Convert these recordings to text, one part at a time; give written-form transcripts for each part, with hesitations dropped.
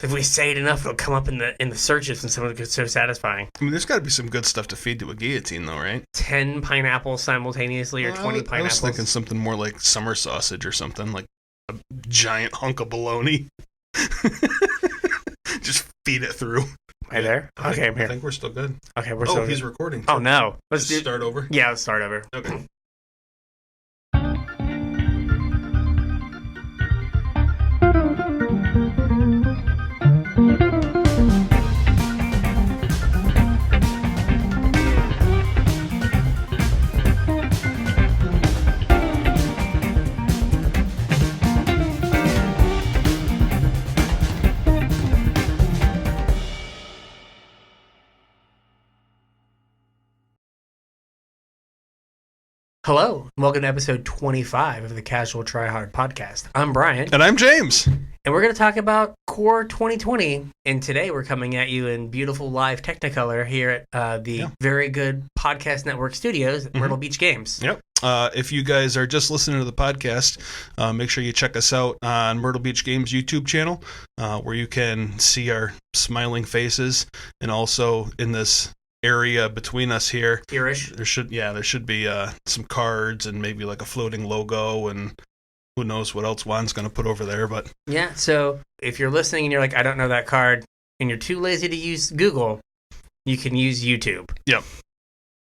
if we say it enough, it'll come up in the searches, and someone gets so satisfying. I mean, there's got to be some good stuff to feed to a guillotine, though, right? 10 pineapples simultaneously, or 20 pineapples. I was thinking something more like summer sausage or something, like a giant hunk of bologna. Just feed it through. Right there? Okay, I'm here. I think we're still good. Okay, we're still good. He's recording. Oh, no. Let's start over? Yeah, let's start over. Okay. Hello, and welcome to episode 25 of the Casual Try Hard podcast. I'm Bryan. And I'm James. And we're going to talk about Core 2020. And today we're coming at you in beautiful live Technicolor here at the very good Podcast Network studios at Myrtle Beach Games. Yep. If you guys are just listening to the podcast, make sure you check us out on Myrtle Beach Games YouTube channel, where you can see our smiling faces, and also in this area between us here, Here-ish. there should be some cards and maybe like a floating logo, and who knows what else Juan's going to put over there. But yeah, so if you're listening and you're like, I don't know that card, and you're too lazy to use Google, you can use YouTube. Yep.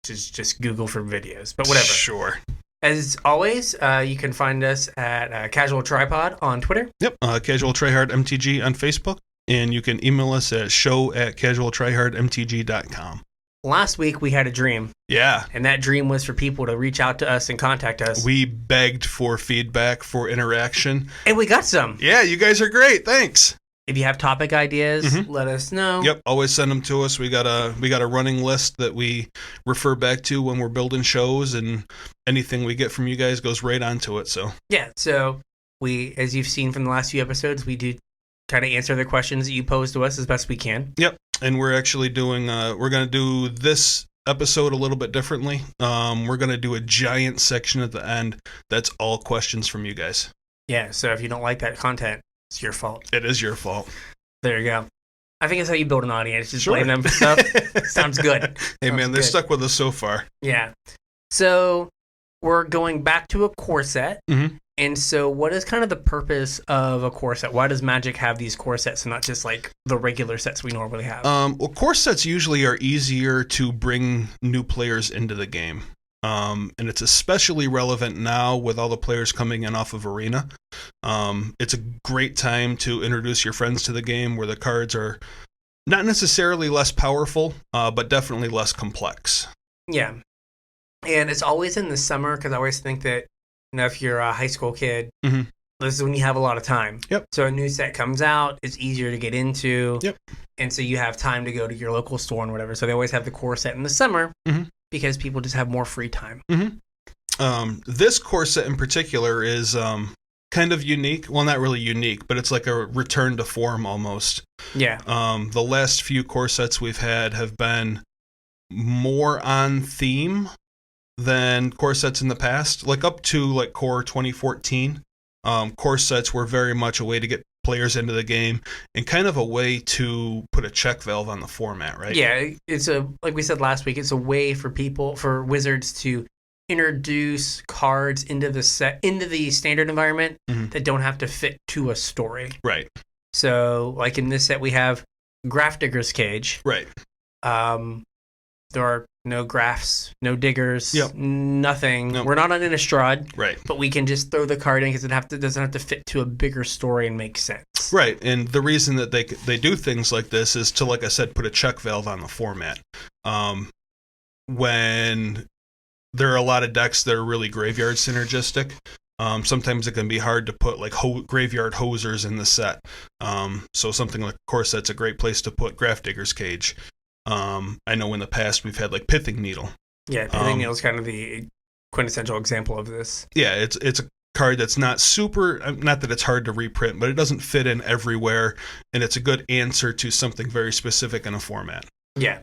Just Google for videos, but whatever. Sure. As always, you can find us at Casual Tripod on Twitter. Yep. Casual Try Hard MTG on Facebook, and you can email us at show@casualtryhardmtg.com. Last week, we had a dream. Yeah. And that dream was for people to reach out to us and contact us. We begged for feedback, for interaction. And we got some. Yeah, you guys are great. Thanks. If you have topic ideas, let us know. Yep, always send them to us. We got a running list that we refer back to when we're building shows, and anything we get from you guys goes right onto it. So yeah, so we, as you've seen from the last few episodes, we do try to answer the questions that you pose to us as best we can. Yep. And we're actually doing, we're going to do this episode a little bit differently. We're going to do a giant section at the end that's all questions from you guys. Yeah, so if you don't like that content, it's your fault. It is your fault. There you go. I think that's how you build an audience. Just blame them for stuff. Sounds good. Hey, man, they're stuck with us so far. Yeah. So we're going back to a core set. Mm-hmm. And so what is kind of the purpose of a core set? Why does Magic have these core sets and not just like the regular sets we normally have? Well, core sets usually are easier to bring new players into the game. And it's especially relevant now with all the players coming in off of Arena. It's a great time to introduce your friends to the game, where the cards are not necessarily less powerful, but definitely less complex. Yeah. And it's always in the summer, because I always think that, you know, if you're a high school kid, this is when you have a lot of time. Yep. So a new set comes out, it's easier to get into. Yep. And so you have time to go to your local store and whatever. So they always have the core set in the summer because people just have more free time. This core set in particular is kind of unique. Well, not really unique, but it's like a return to form almost. Yeah. The last few core sets we've had have been more on theme than core sets in the past. Like up to like core 2014, core sets were very much a way to get players into the game and kind of a way to put a check valve on the format, right? Yeah, it's like we said last week, it's a way for Wizards to introduce cards into the standard environment that don't have to fit to a story. Right. So, like in this set, we have Grafdigger's Cage. Right. There are no graphs, no diggers, nothing. Nope. We're not on Innistrad, right? But we can just throw the card in because it doesn't have to fit to a bigger story and make sense. Right, and the reason that they do things like this is to, like I said, put a check valve on the format. When there are a lot of decks that are really graveyard synergistic, sometimes it can be hard to put like graveyard hosers in the set. So something like Core Set's a great place to put Grafdigger's Cage. I know in the past we've had like Pithing Needle. Yeah, Pithing Needle is kind of the quintessential example of this. Yeah, it's a card that's not that it's hard to reprint, but it doesn't fit in everywhere, and it's a good answer to something very specific in a format. Yeah.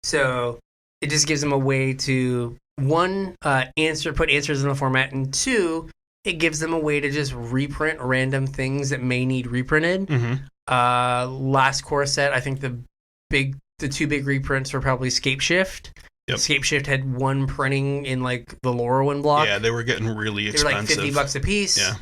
So it just gives them a way to, one, put answers in the format, and two, it gives them a way to just reprint random things that may need reprinted. Last core set, I think the two big reprints were probably Scape Shift. Yep. Scape Shift had one printing in like the Lorwyn block. Yeah, they were getting really expensive. They were like $50 a piece. Yeah.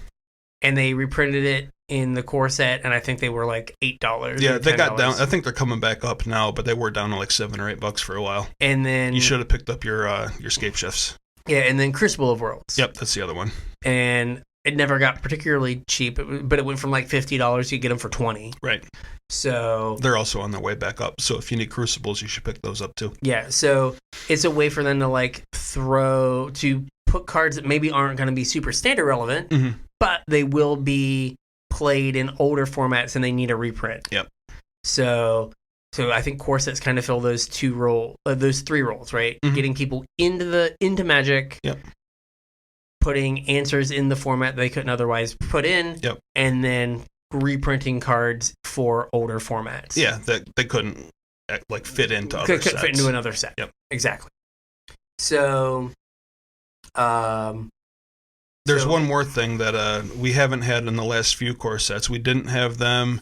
And they reprinted it in the core set, and I think they were like $8. Yeah, they got down. I think they're coming back up now, but they were down to like $7 or $8 for a while. And then you should have picked up your Scape Shifts. Yeah, and then Crucible of Worlds. Yep, that's the other one. And it never got particularly cheap, but it went from like $50. You get them for $20. Right. So they're also on their way back up. So if you need Crucibles, you should pick those up too. Yeah. So it's a way for them to like put cards that maybe aren't going to be super standard relevant, but they will be played in older formats and they need a reprint. Yep. So I think core sets kind of fill those three roles, right? Getting people into Magic. Yep. Putting answers in the format they couldn't otherwise put in. Yep. And then reprinting cards for older formats. Yeah, that they couldn't like fit into other sets. Couldn't fit into another set. Yep. Exactly. So there's one more thing that we haven't had in the last few core sets. We didn't have them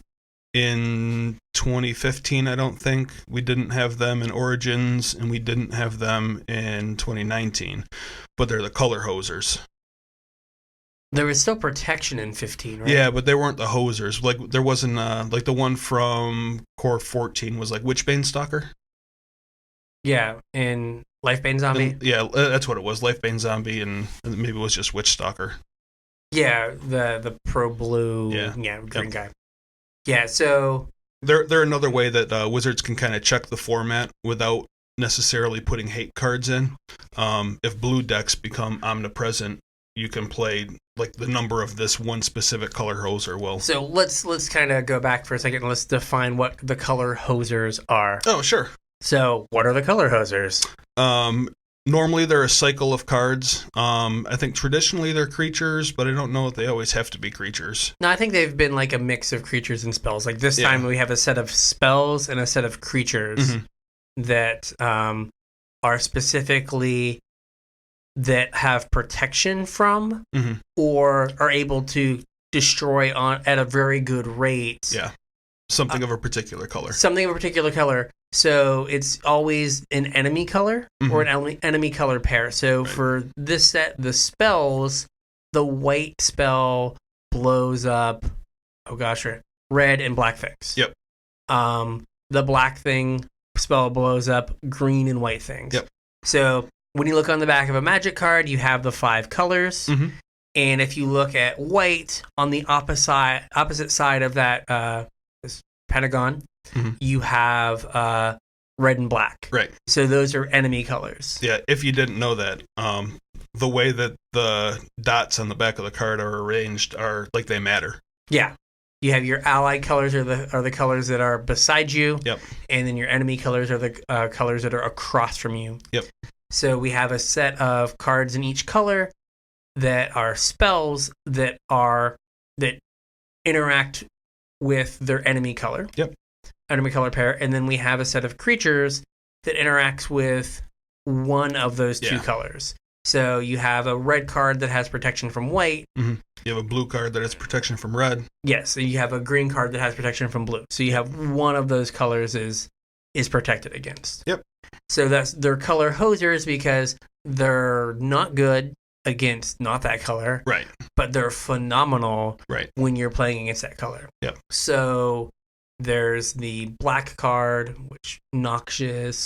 in 2015, I don't think. We didn't have them in Origins, and we didn't have them in 2019. But they're the color hosers. There was still protection in 15, right? Yeah, but they weren't the hosers. Like there wasn't like the one from Core 14 was like Witchbane Stalker. Yeah, and Lifebane Zombie. Yeah, that's what it was. Lifebane Zombie, and maybe it was just Witch Stalker. Yeah, the pro blue. Yeah, green guy. Yeah, so they're another way that Wizards can kind of check the format without necessarily putting hate cards in. If blue decks become omnipresent, you can play like the number of this one specific color hoser will. So let's kind of go back for a second and let's define what the color hosers are. Oh, sure. So what are the color hosers? Normally they're a cycle of cards. I think traditionally they're creatures, but I don't know if they always have to be creatures. No, I think they've been like a mix of creatures and spells. Like this time we have a set of spells and a set of creatures that are specifically that have protection from or are able to destroy at a very good rate. Yeah. Something of a particular color. Something of a particular color. So it's always an enemy color or an enemy color pair. So for this set, the spells, the white spell blows up, red and black things. Yep. The black thing spell blows up green and white things. Yep. So when you look on the back of a Magic card, you have the 5 colors. And if you look at white on the opposite side of that this pentagon, you have red and black. Right. So those are enemy colors. Yeah, if you didn't know that, the way that the dots on the back of the card are arranged are like they matter. Yeah. You have your allied colors are the colors that are beside you. Yep. And then your enemy colors are the colors that are across from you. Yep. So we have a set of cards in each color that are spells that interact with their enemy color. Yep. Enemy color pair. And then we have a set of creatures that interacts with one of those two colors. So you have a red card that has protection from white. You have a blue card that has protection from red. Yes. So you have a green card that has protection from blue. So you have one of those colors is protected against. Yep. So they're color hosers because they're not good against not that color. Right. But they're phenomenal when you're playing against that color. Yep. So there's the black card, which Noxious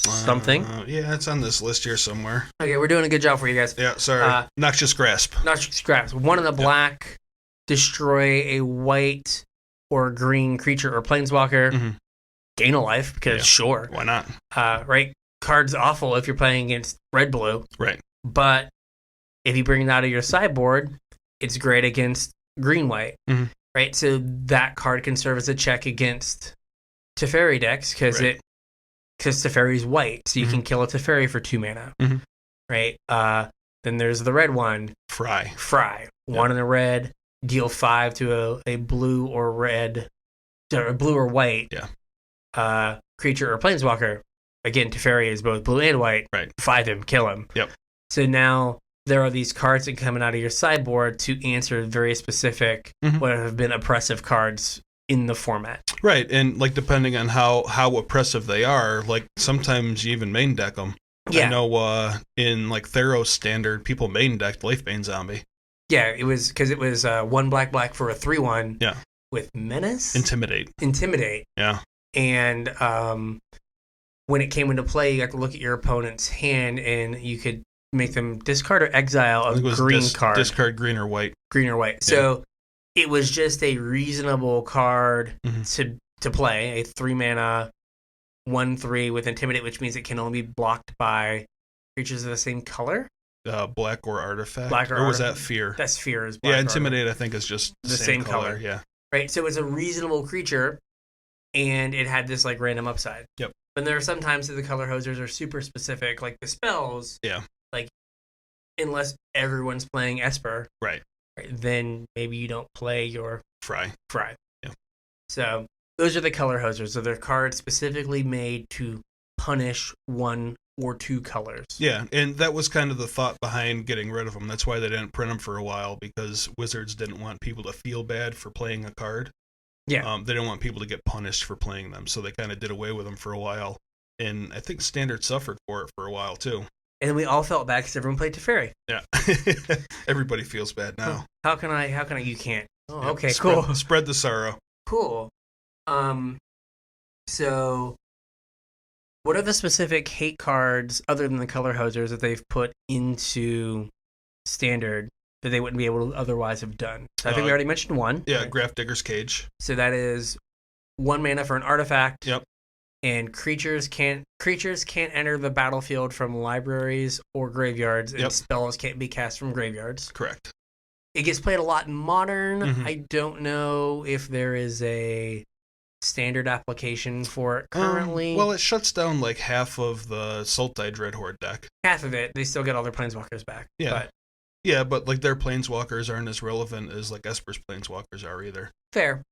something. Yeah, it's on this list here somewhere. Okay, we're doing a good job for you guys. Yeah, sorry. Noxious Grasp. Noxious Grasp. One of the black, destroy a white or green creature or planeswalker. Gain a life, because sure. Why not? Right? Card's awful if you're playing against red-blue. Right. But if you bring it out of your sideboard, it's great against green-white. Right? So that card can serve as a check against Teferi decks because Teferi's white, so you can kill a Teferi for 2 mana. Right? Then there's the red one. Fry. 1 in the red, deal 5 to a blue or red, or blue or white creature or planeswalker. Again, Teferi is both blue and white. Right. 5 him, kill him. Yep. So now there are these cards that coming out of your sideboard to answer very specific, what have been oppressive cards in the format. Right, and like depending on how oppressive they are, like sometimes you even main deck them. Yeah. I know in like Theros standard, people main decked Lifebane Zombie. Yeah, it was because it was 1 black for a 3/1. Yeah. With Menace? Intimidate. Yeah. And when it came into play, you got to look at your opponent's hand, and you could make them discard or exile a green card. Discard green or white. Green or white. Yeah. So it was just a reasonable card to play. A 3-mana 1/3 with Intimidate, which means it can only be blocked by creatures of the same color. Black or artifact. Or was that Fear? That's Fear. Is black. Yeah, Intimidate I think is just the same color. Yeah. Right. So it was a reasonable creature, and it had this like random upside. Yep. But there are some times that the color hosers are super specific, like the spells. Yeah. Like, unless everyone's playing Esper. Right. Then maybe you don't play your Fry. Yeah. So those are the color hosers. So they're cards specifically made to punish 1 or 2 colors. Yeah, and that was kind of the thought behind getting rid of them. That's why they didn't print them for a while, because Wizards didn't want people to feel bad for playing a card. Yeah. They didn't want people to get punished for playing them, so they kind of did away with them for a while. And I think Standard suffered for it for a while, too. And we all felt bad because everyone played Teferi. Yeah. Everybody feels bad now. How can I, you can't. Oh, yeah, okay, cool. Cool. Spread the sorrow. Cool. So what are the specific hate cards, other than the color hosers, that they've put into Standard that they wouldn't be able to otherwise have done? So I think we already mentioned one. Yeah, right? Grafdigger's Cage. So that is 1 mana for an artifact. Yep. And creatures can't enter the battlefield from libraries or graveyards, and spells can't be cast from graveyards. Correct. It gets played a lot in Modern. I don't know if there is a Standard application for it currently. Well, it shuts down like half of the Sultai Dreadhorde deck. Half of it. They still get all their Planeswalkers back. Yeah. But like their Planeswalkers aren't as relevant as like Esper's Planeswalkers are either. Fair.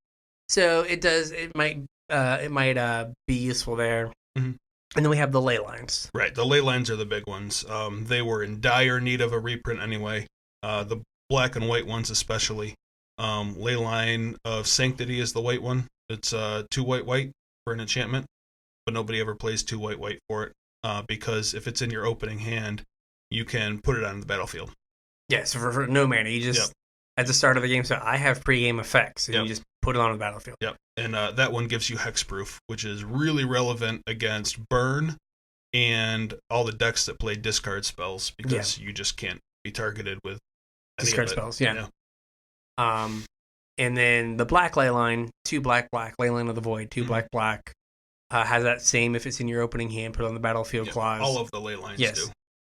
So it might be useful there. And then we have the ley lines. Right. The ley lines are the big ones. They were in dire need of a reprint anyway. The black and white ones especially. Ley line of Sanctity is the white one. It's 2 white for an enchantment, but nobody ever plays 2 white for it because if it's in your opening hand, you can put it on the battlefield. Yeah, so for no mana, you just at the start of the game. So I have pre-game effects, and you just put it on the battlefield. Yep, and that one gives you hexproof, which is really relevant against burn and all the decks that play discard spells because you just can't be targeted with discard spells. Yeah. And then the black ley line, 2 black, ley line of the void, 2 black, has that same if it's in your opening hand, put it on the battlefield clause. All of the ley lines do.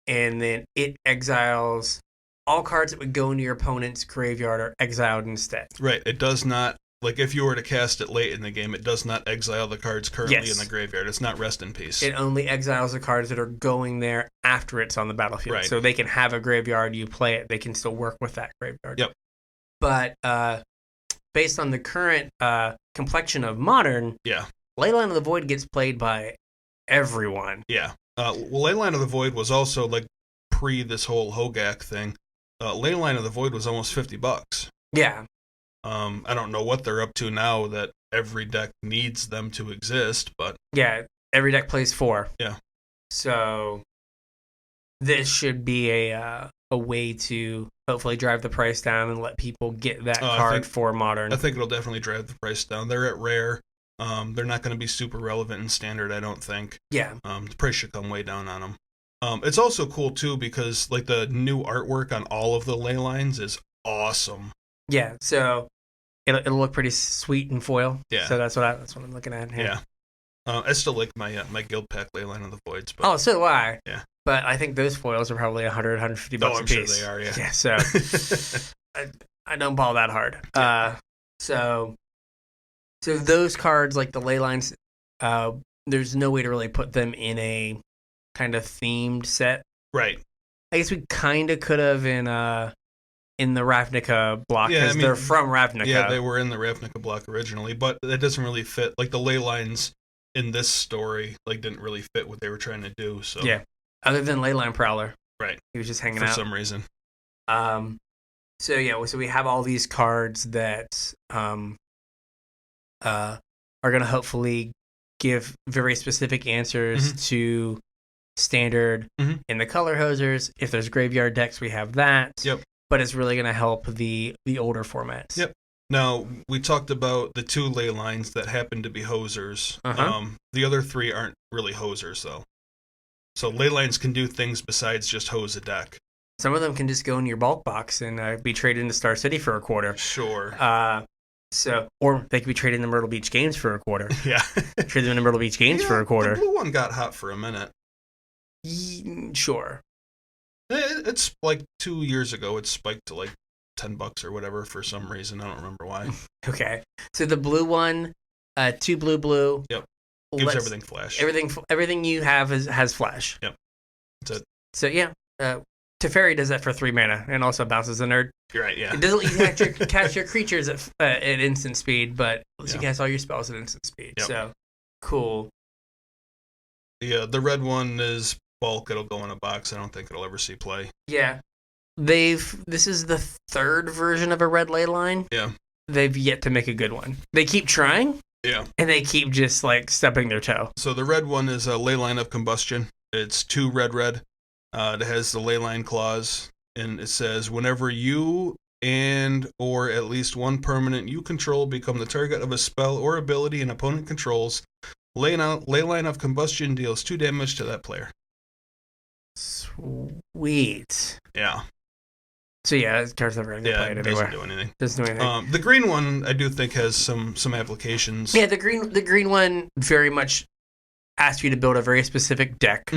And then it exiles all cards that would go into your opponent's graveyard are exiled instead. Right. It does not, like if you were to cast it late in the game, it does not exile the cards currently in the graveyard. It's not rest in peace. It only exiles the cards that are going there after it's on the battlefield. Right. So they can have a graveyard, you play it, they can still work with that graveyard. Yep. But based on the current complexion of Modern, Leyline of the Void gets played by everyone. Yeah. Leyline of the Void was also like pre this whole Hogak thing. Leyline of the Void was almost $50. Yeah. I don't know what they're up to now that every deck needs them to exist, but yeah, every deck plays 4. Yeah. So this should be a way to hopefully drive the price down and let people get that card for Modern. I think it'll definitely drive the price down. They're at rare. They're not going to be super relevant in Standard, I don't think. Yeah. The price should come way down on them. It's also cool too because like the new artwork on all of the ley lines is awesome. Yeah, so it'll look pretty sweet in foil. Yeah. So that's what I'm looking at here. Yeah. I still like my my guild pack Leyline of the Voids. But, so do I. Yeah. But I think those foils are probably $100, $150 I'm a piece. sure they are. Yeah. Yeah. So I don't ball that hard. Yeah. So those cards like the ley lines, there's no way to really put them in a kind of themed set. Right. I guess we kind of could have in the Ravnica block because they're from Ravnica. Yeah, they were in the Ravnica block originally, but that doesn't really fit. Like the ley lines in this story, like didn't really fit what they were trying to do. So yeah, other than Leyline Prowler, right? He was just hanging out for some reason. So we have all these cards that are going to hopefully give very specific answers to standard in the color hosers. If there's graveyard decks, we have that. Yep. But it's really going to help the older formats. Yep. Now, we talked about the 2 ley lines that happen to be hosers. The other 3 aren't really hosers, though. So ley lines can do things besides just hose a deck. Some of them can just go in your bulk box and be traded into Star City for a quarter. Sure. Or they could be traded into Myrtle Beach Games for a quarter. Yeah. Trade them into Myrtle Beach Games for a quarter. The blue one got hot for a minute. Sure. It's like 2 years ago. It spiked to like $10 or whatever for some reason. I don't remember why. Okay. So the blue one, 2 blue. Yep. Gives everything flash. Everything you have has flash. Yep. That's it. So yeah, Teferi does that for 3 mana and also bounces a nerd. You're right. Yeah. It doesn't let you cast your creatures at instant speed, but lets you cast all your spells at instant speed. Yep. So cool. Yeah, the red one is bulk. It'll go in a box. I don't think it'll ever see play. Yeah. This is the 3rd version of a red ley line. Yeah. They've yet to make a good one. They keep trying. Yeah. And they keep just like stepping their toe. So the red one is a ley line of combustion. It's 2 red. It has the ley line clause, and it says whenever you and or at least one permanent you control become the target of a spell or ability an opponent controls, ley line of combustion deals 2 damage to that player. Sweet. Yeah. So yeah, it cards never play it anywhere. Doesn't do anything. Doesn't do anything. The green one I do think has some applications. Yeah, the green one very much asks you to build a very specific deck.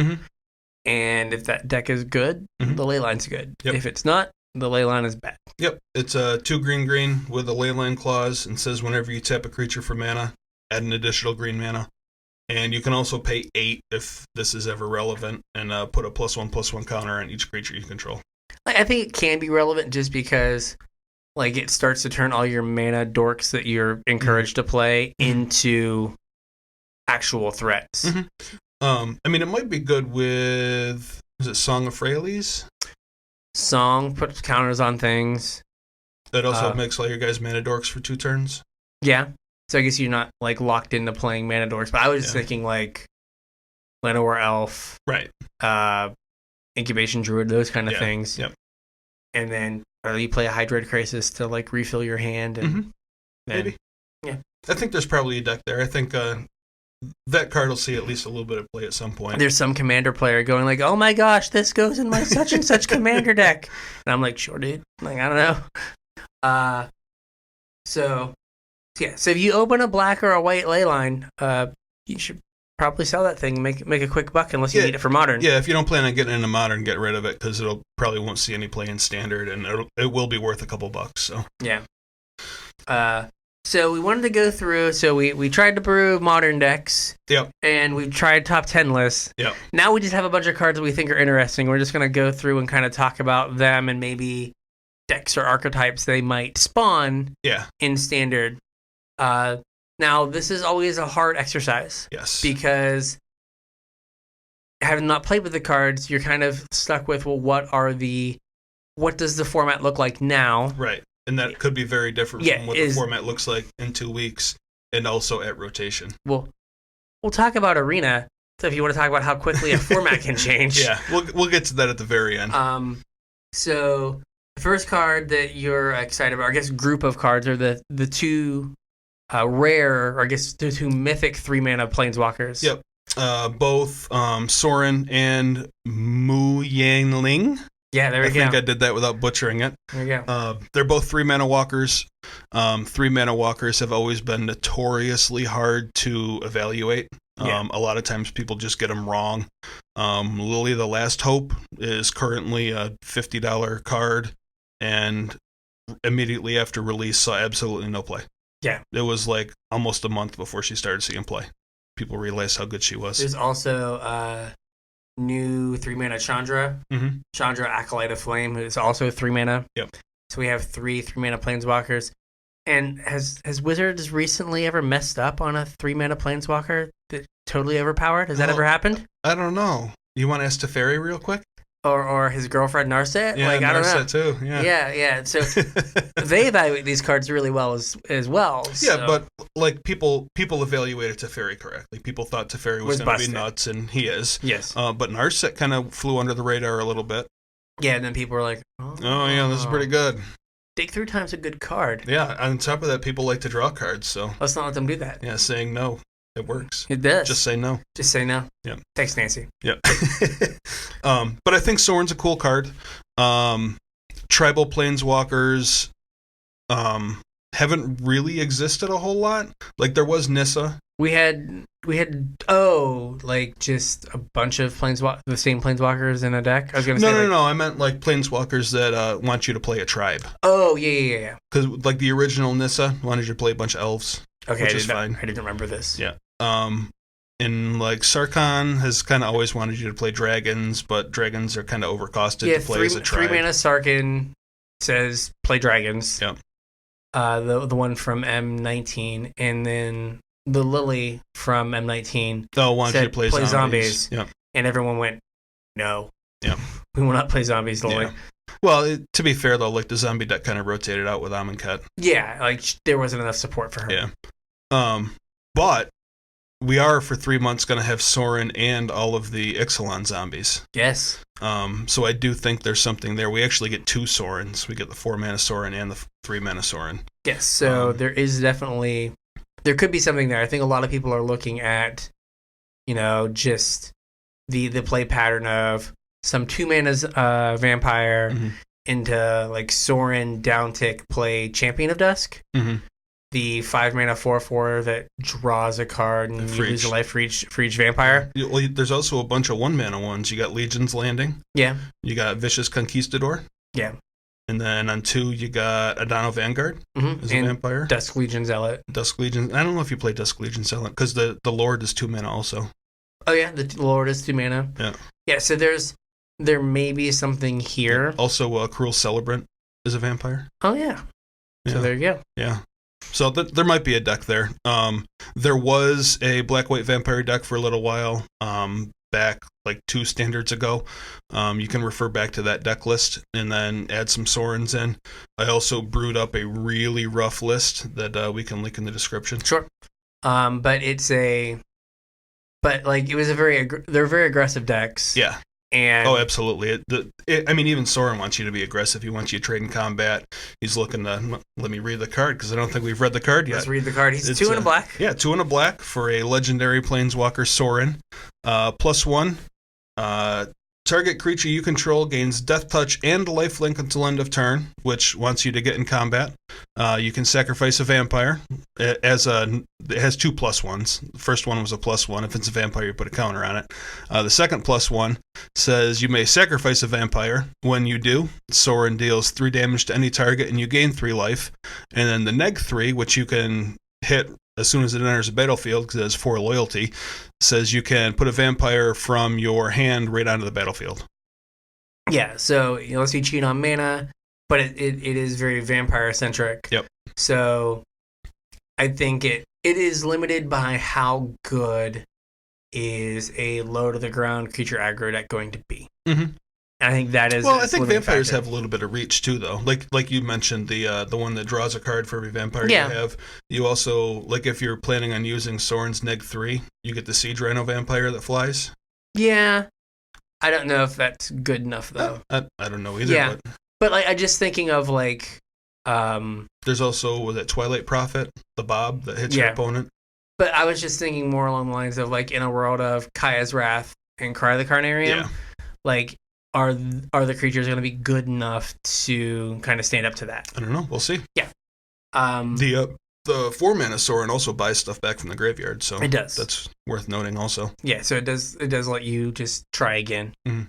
And if that deck is good, the ley line's good. Yep. If it's not, the ley line is bad. Yep. It's a 2 green with a ley line clause, and says whenever you tap a creature for mana, add an additional green mana. And you can also pay 8 if this is ever relevant, and put a +1/+1 counter on each creature you control. I think it can be relevant just because like it starts to turn all your mana dorks that you're encouraged to play into actual threats. I mean, it might be good with, is it Song of Freyalise? Song puts counters on things. That also makes all your guys mana dorks for 2 turns. Yeah. So I guess you're not like locked into playing mana dorks, but I was just thinking like Llanowar Elf, right? Incubation Druid, those kind of things. Yep. And then you play a Hydroid Crisis to like refill your hand, and maybe. Yeah. I think there's probably a deck there. I think that card will see at least a little bit of play at some point. There's some commander player going like, "Oh my gosh, this goes in my such and such commander deck," and I'm like, "Sure, dude." Like, I don't know. So if you open a black or a white ley line, you should probably sell that thing, make a quick buck, unless you need it for modern. Yeah, if you don't plan on getting into modern, get rid of it because it'll probably won't see any play in standard, and it will be worth a couple bucks. So yeah. So we wanted to go through. So we tried to brew modern decks. Yep. And we tried top 10 lists. Yep. Now we just have a bunch of cards that we think are interesting. We're just going to go through and kind of talk about them and maybe decks or archetypes they might spawn. In standard. Now this is always a hard exercise. Yes. Because having not played with the cards, you're kind of stuck with, well, what does the format look like now? Right. And that could be very different from what the format looks like in 2 weeks and also at rotation. Well, we'll talk about Arena. So if you want to talk about how quickly a format can change. Yeah, we'll get to that at the very end. So the first card that you're excited about, I guess group of cards, are the 2 rare, or I guess the 2 mythic 3-mana planeswalkers. Yep. Both Sorin and Mu Yanling. Yeah, there we go. I think I did that without butchering it. There you go. They're both 3-mana walkers. 3-mana walkers have always been notoriously hard to evaluate. A lot of times people just get them wrong. Lily the Last Hope is currently a $50 card, and immediately after release saw absolutely no play. Yeah. It was like almost a month before she started seeing play. People realized how good she was. There's also new 3-mana Chandra. Chandra, Acolyte of Flame, is also 3-mana. Yep. So we have 3 3-mana planeswalkers. And has Wizards recently ever messed up on a 3-mana planeswalker that totally overpowered? Has that ever happened? I don't know. You want to ask Teferi real quick? or his girlfriend Narset. Yeah, like I don't know. Narset too. Yeah. Yeah. So they evaluate these cards really well as well. Yeah, so. but like people evaluated Teferi correctly. People thought Teferi was going to be nuts, and he is. Yes. But Narset kind of flew under the radar a little bit. Yeah, and then people were like, "Oh yeah, this is pretty good." Dig Through Time's a good card. Yeah. On top of that, people like to draw cards, so let's not let them do that. Yeah, saying no, it works. It does. Just say no. Just say no. Yeah. Thanks, Nancy. Yeah. But I think Sorin's a cool card. Tribal Planeswalkers haven't really existed a whole lot. Like there was Nissa. We had just a bunch of the same planeswalkers in a deck. I was gonna say No. I meant like planeswalkers that want you to play a tribe. Oh yeah. Because like the original Nissa wanted you to play a bunch of elves. Okay, which is fine. I didn't remember this. Yeah. And like Sarkhan has kind of always wanted you to play dragons, but dragons are kind of overcosted to play as a tribe. 3 mana Sarkhan says play dragons. Yeah. The one from M19, and then the Lily from M19 wanted you to play zombies. Yeah. And everyone went, no. Yeah. We will not play zombies, Lily. Yeah. Well, to be fair though, like the zombie deck kind of rotated out with Amonkhet. Yeah, like there wasn't enough support for her. Yeah. But we are for 3 months going to have Sorin and all of the Ixalan zombies. Yes. So I do think there's something there. We actually get 2 Sorins. We get the 4 mana Sorin and the 3 mana Sorin. Yes. So there could be something there. I think a lot of people are looking at, just the play pattern of some 2 manas vampire into like Sorin downtick play Champion of Dusk. Mm-hmm. The 5 mana 4/4 that draws a card and you lose a life for each vampire. Well, there's also a bunch of 1 mana ones. You got Legion's Landing. Yeah. You got Vicious Conquistador. Yeah. And then on 2, you got Adano Vanguard as a vampire. Dusk Legion Zealot. Dusk Legion. I don't know if you play Dusk Legion Zealot because the Lord is 2 mana also. Oh yeah, the Lord is 2 mana. Yeah. Yeah. So there may be something here. Yeah. Also, Cruel Celebrant is a vampire. Oh yeah. So there you go. Yeah. So there might be a deck there. There was a black-white vampire deck for a little while, back like 2 standards ago. You can refer back to that deck list and then add some Sorins in. I also brewed up a really rough list that we can link in the description. Sure. But it was they're very aggressive decks. Yeah. And absolutely. Even Sorin wants you to be aggressive. He wants you to trade in combat. He's looking to let me read the card because I don't think we've read the card yet. Let's read the card. He's 2 and a black. Yeah, 2 and a black for a legendary planeswalker Sorin. +1. Target creature you control gains Death Touch and Lifelink until end of turn, which wants you to get in combat. You can sacrifice a vampire. It has 2 +1s. The first one was a +1. If it's a vampire, you put a counter on it. The second +1 says you may sacrifice a vampire. When you do, Sorin deals 3 damage to any target and you gain 3 life. And then the -3, which you can hit as soon as it enters the battlefield because it has 4 loyalty, says you can put a vampire from your hand right onto the battlefield. Yeah, so it lets you cheat on mana, but it is very vampire-centric. Yep. So I think it is limited by how good is a low-to-the-ground creature aggro deck going to be. Mm-hmm. I think that is. Well, I think vampires have a little bit of reach too, though. Like you mentioned, the one that draws a card for every vampire you have. You also, like, if you're planning on using Sorin's -3, you get the Siege Rhino vampire that flies. Yeah, I don't know if that's good enough though. I don't know either. Yeah, but like, I'm just thinking of like. There's also that Twilight Prophet, the Bob that hits your opponent. But I was just thinking more along the lines of like in a world of Kaya's Wrath and Cry the Carnarium, like. Are the creatures going to be good enough to kind of stand up to that? I don't know. We'll see. Yeah. The 4 mana Sorin also buys stuff back from the graveyard, so it does. That's worth noting also. Yeah, so it does let you just try again. Mm-hmm.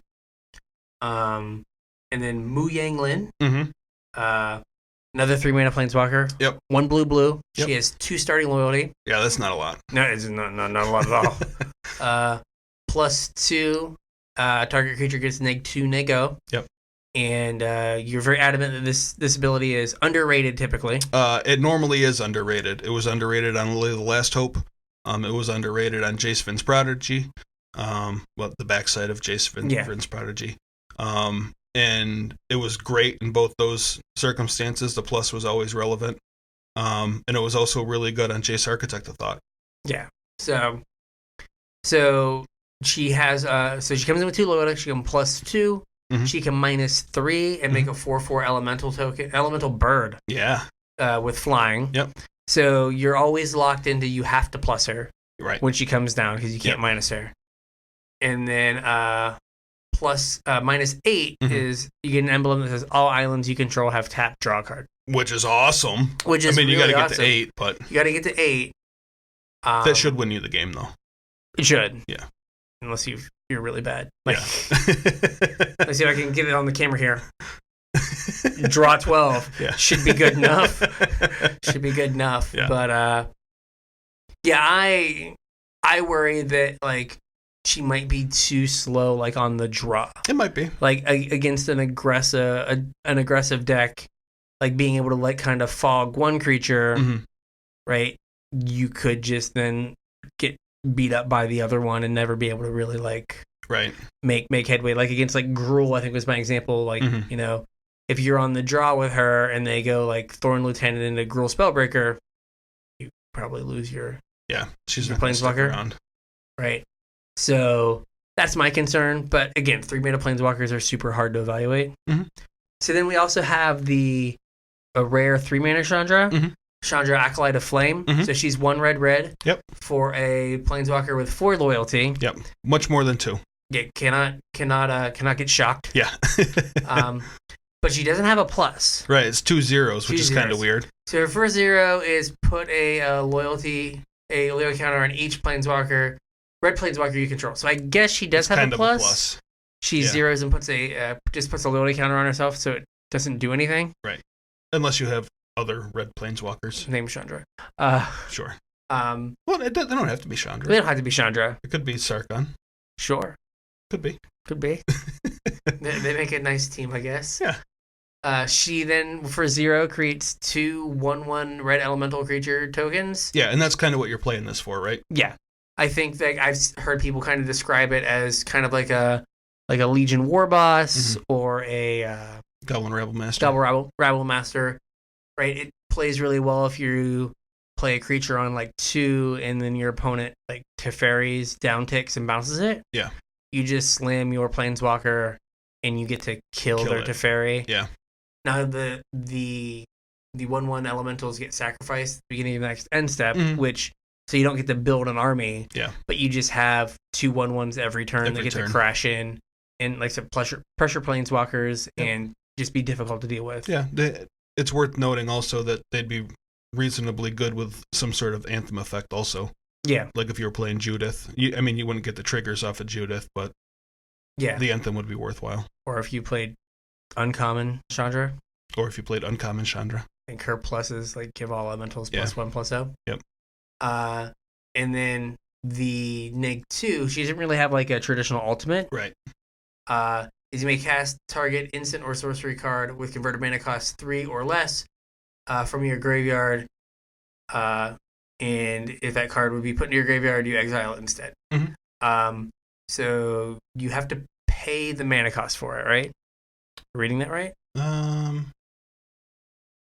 And then Mu Yang Lin. Mm-hmm. Another 3 mana planeswalker. Yep. 1 blue. Yep. She has 2 starting loyalty. Yeah, that's not a lot. No, it's not a lot at all. +2. Target creature gets -2, -0. Yep. And you're very adamant that this ability is underrated typically. It normally is underrated. It was underrated on Lily of the Last Hope. It was underrated on Jace Vryn's Prodigy. The backside of Jace Vryn's Prodigy. And it was great in both those circumstances. The plus was always relevant. And it was also really good on Jace Architect, I thought. Yeah. So she has so she comes in with 2 loyalty. She can +2. Mm-hmm. She can -3 and make a 4/4 elemental bird. Yeah. With flying. Yep. So you're always locked into you have to plus her when she comes down because you can't minus her. And then -8 is you get an emblem that says all islands you control have tapped, draw a card. Which is awesome. Which is you really got to awesome. get to 8, but you got to get to 8. That should win you the game, though. It should. Yeah. Unless you're really bad. Yeah. Let's see if I can get it on the camera here. Draw 12. Yeah. Should be good enough. Should be good enough. Yeah. But I worry that like she might be too slow like on the draw. It might be. Like against an aggressive deck, like being able to like kind of fog one creature, right? You could just then get beat up by the other one and never be able to really like make headway. Like against like Gruul, I think was my example. Like you know, if you're on the draw with her and they go like Thorn Lieutenant into Gruul Spellbreaker, you probably lose your she's your not gonna stick Planeswalker around. Right. So that's my concern. But again, 3-mana Planeswalkers are super hard to evaluate. So then we also have a rare 3-mana Chandra. Chandra, Acolyte of Flame. So she's 1 red. Yep. For a Planeswalker with 4 loyalty. Yep. Much more than 2. Yeah, cannot get shocked. Yeah. But she doesn't have a plus. Right, it's 2 zeros, which is kind of weird. So her first 0 is put a loyalty counter on each Planeswalker, red Planeswalker you control. So I guess she does have a plus. She zeros and puts a loyalty counter on herself, so it doesn't do anything. Right. Unless you have other red Planeswalkers. Name Chandra. Sure. Well, they don't have to be Chandra. They don't have to be Chandra. It could be Sarkhan. Sure. Could be. They make a nice team, I guess. Yeah. She then, for 0, creates 2 1/1 red elemental creature tokens. Yeah, and that's kind of what you're playing this for, right? Yeah. I think that I've heard people kind of describe it as kind of like a Legion War Boss or a Goblin Rabble Master. Rabble Master, right? It plays really well if you play a creature on like 2 and then your opponent like Teferis, downticks, and bounces it. Yeah. You just slam your Planeswalker and you get to kill their Teferi. Yeah. Now the 1/1 elementals get sacrificed at the beginning of the next end step, which so you don't get to build an army. Yeah. But you just have 2 1/1s every turn that get to crash in and like some pressure Planeswalkers and just be difficult to deal with. Yeah. It's worth noting also that they'd be reasonably good with some sort of Anthem effect also. Yeah. Like if you were playing Judith. You wouldn't get the triggers off of Judith, but the Anthem would be worthwhile. Or if you played Uncommon Chandra. Or if you played Uncommon Chandra. I think her pluses like give all elementals +1/+0. Yep. And then the -2, she doesn't really have like a traditional ultimate. Right. Is you may cast target instant or sorcery card with converted mana cost 3 or less from your graveyard. And if that card would be put into your graveyard, you exile it instead. So you have to pay the mana cost for it, right? Reading that right?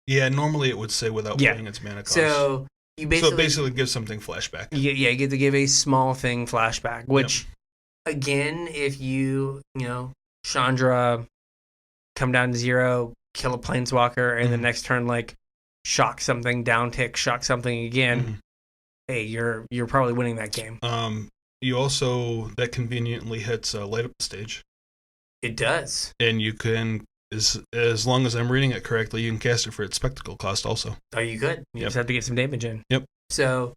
Yeah, normally it would say without paying its mana cost. So you basically... So it basically gives something flashback. Yeah, you get to give a small thing flashback, which, again, if you Chandra, come down to 0, kill a Planeswalker, and the next turn, like, shock something, downtick, shock something again, hey, you're probably winning that game. You also, that conveniently hits Light Up the Stage. It does. And you can, as long as I'm reading it correctly, you can cast it for its spectacle cost also. Oh, you could. You just have to get some damage in. Yep. So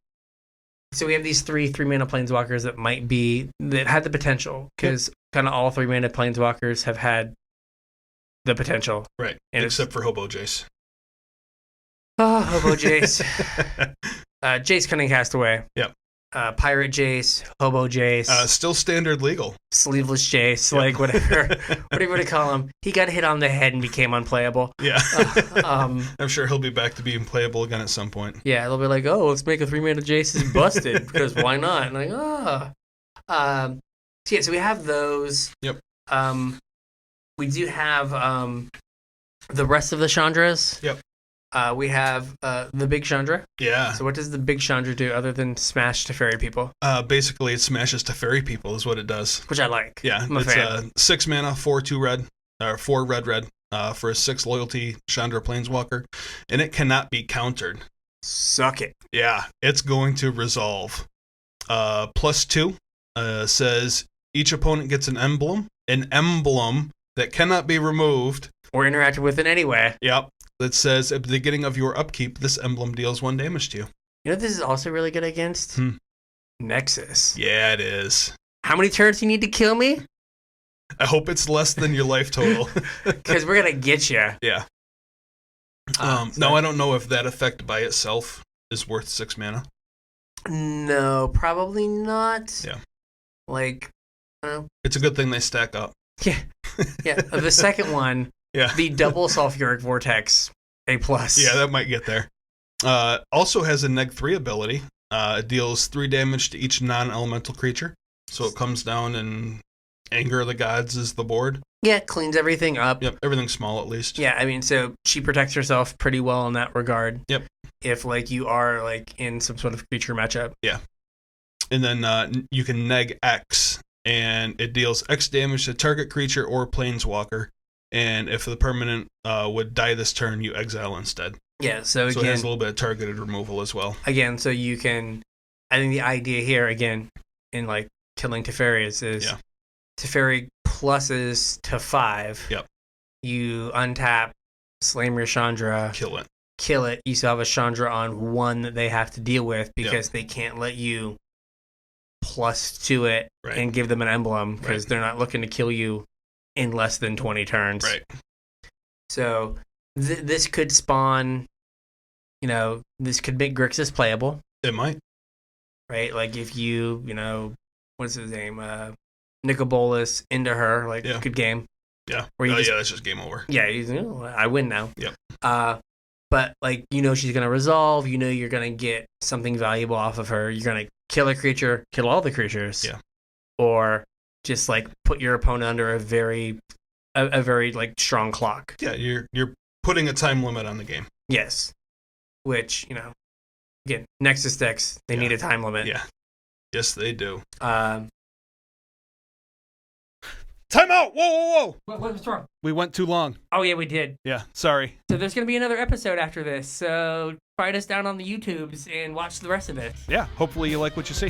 we have these 3-mana Planeswalkers that had the potential, because kind of all 3-mana Planeswalkers have had the potential. Right. And except for Hobo Jace. Oh, Hobo Jace. Jace Cunning Castaway. Yep. Pirate Jace, Hobo Jace. Still standard legal. Sleeveless Jace, like whatever you want to call him. He got hit on the head and became unplayable. Yeah. I'm sure he'll be back to being playable again at some point. Yeah, they'll be like, oh, let's make a 3-mana Jace is busted, because why not? And like, so we have those. Yep. we do have the rest of the Chandras. Yep. We have the big Chandra. Yeah. So what does the big Chandra do other than smash Teferi people? Basically, it smashes Teferi people is what it does. Which I like. Yeah, I'm a fan. 6 mana, 4/2 red, or 4 red, for a 6 loyalty Chandra Planeswalker, and it cannot be countered. Suck it. Yeah, it's going to resolve. +2 says each opponent gets an emblem that cannot be removed Or interacted with in any way. Yep. That says at the beginning of your upkeep, this emblem deals 1 damage to you. You know this is also really good against? Nexus. Yeah, it is. How many turns you need to kill me? I hope it's less than your life total. Because we're going to get you. Yeah. No, I don't know if that effect by itself is worth 6 mana. No, probably not. Yeah. Like, I don't know. It's a good thing they stack up. Yeah. Yeah. The second one, the double sulfuric vortex, A+. Yeah, that might get there. Also has a neg-3 ability. It deals 3 damage to each non-elemental creature. So it comes down and Anger of the Gods is the board. Yeah, cleans everything up. Yep, everything's small at least. Yeah, I mean, so she protects herself pretty well in that regard. Yep. If, like, you are, like, in some sort of creature matchup. Yeah. And then you can neg X, and it deals X damage to target creature or planeswalker. And if the permanent would die this turn, you exile instead. Yeah, so again... So it has a little bit of targeted removal as well. Again, so you can... I think the idea here, again, in, like, killing Teferi is Teferi pluses to 5. Yep. You untap, slam your Chandra. Kill it. You still have a Chandra on 1 that they have to deal with because they can't let you plus to it and give them an emblem because they're not looking to kill you in less than 20 turns. Right. So this could spawn, this could make Grixis playable. It might. Right? Like if you, what's his name? Nicobolus into her, good game. Yeah. Where that's just game over. Yeah, I win now. Yep. But she's gonna resolve. You're gonna get something valuable off of her. You're gonna kill a creature, kill all the creatures. Yeah. Or just put your opponent under a very strong clock. Yeah, you're putting a time limit on the game. Yes. Which again, Nexus decks they need a time limit. Yeah. Yes, they do. Time out! Whoa! What's wrong? We went too long. Oh, yeah, we did. Yeah, sorry. So there's going to be another episode after this, so find us down on the YouTubes and watch the rest of it. Yeah, hopefully you like what you see.